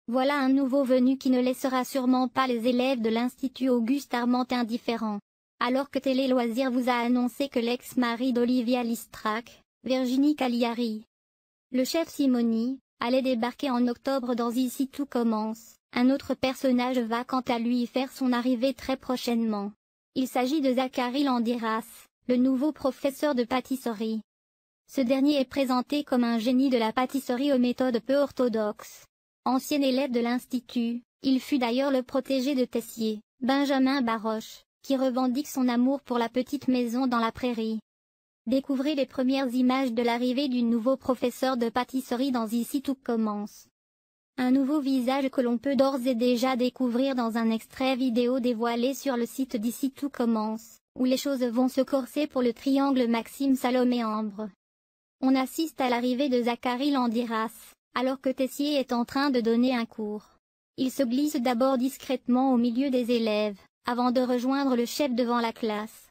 Voilà un nouveau venu qui ne laissera sûrement pas les élèves de l'Institut Auguste Armand indifférents. Alors que Télé Loisirs vous a annoncé que l'ex-mari d'Olivia Listrac, Virginie Cagliari, le chef Simoni, allait débarquer en octobre dans Ici tout commence, un autre personnage va quant à lui faire son arrivée très prochainement. Il s'agit de Zachary Landiras, le nouveau professeur de pâtisserie. Ce dernier est présenté comme un génie de la pâtisserie aux méthodes peu orthodoxes. Ancien élève de l'Institut, il fut d'ailleurs le protégé de Tessier, Benjamin Baroche, qui revendique son amour pour la petite maison dans la prairie. Découvrez les premières images de l'arrivée du nouveau professeur de pâtisserie dans Ici tout commence. Un nouveau visage que l'on peut d'ores et déjà découvrir dans un extrait vidéo dévoilé sur le site d'Ici tout commence, où les choses vont se corser pour le triangle Maxime Salomé Ambre. On assiste à l'arrivée de Zachary Landiras, alors que Tessier est en train de donner un cours. Il se glisse d'abord discrètement au milieu des élèves, avant de rejoindre le chef devant la classe.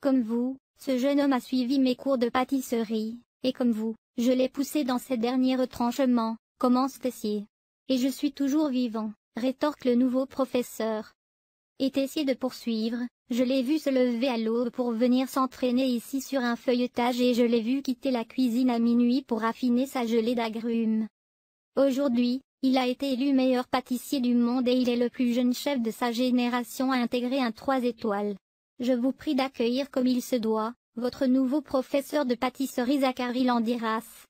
Comme vous, ce jeune homme a suivi mes cours de pâtisserie, et comme vous, je l'ai poussé dans ses derniers retranchements, commence Tessier. Et je suis toujours vivant, rétorque le nouveau professeur. Et Tessier de poursuivre, je l'ai vu se lever à l'aube pour venir s'entraîner ici sur un feuilletage et je l'ai vu quitter la cuisine à minuit pour affiner sa gelée d'agrumes. Aujourd'hui, il a été élu meilleur pâtissier du monde et il est le plus jeune chef de sa génération à intégrer un 3 étoiles. Je vous prie d'accueillir comme il se doit, votre nouveau professeur de pâtisserie Zachary Landiras.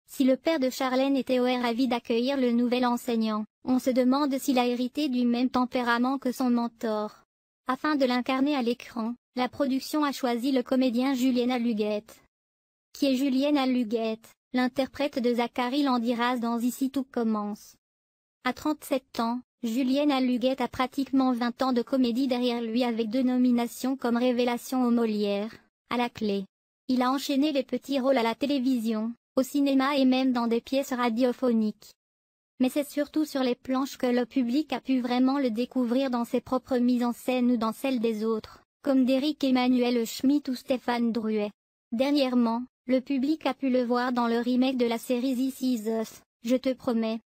Si le père de Charlène était ravi d'accueillir le nouvel enseignant, on se demande s'il a hérité du même tempérament que son mentor. Afin de l'incarner à l'écran, la production a choisi le comédien Julien Aluguette. Qui est Julien Aluguette, l'interprète de Zachary Landiras dans Ici tout commence. À 37 ans, Julien Aluguette a pratiquement 20 ans de comédie derrière lui avec 2 nominations comme révélation aux Molières, à la clé. Il a enchaîné les petits rôles à la télévision, au cinéma et même dans des pièces radiophoniques. Mais c'est surtout sur les planches que le public a pu vraiment le découvrir dans ses propres mises en scène ou dans celles des autres, comme d'Éric Emmanuel Schmitt ou Stéphane Drouet. Dernièrement, le public a pu le voir dans le remake de la série This Is Us, Je te promets,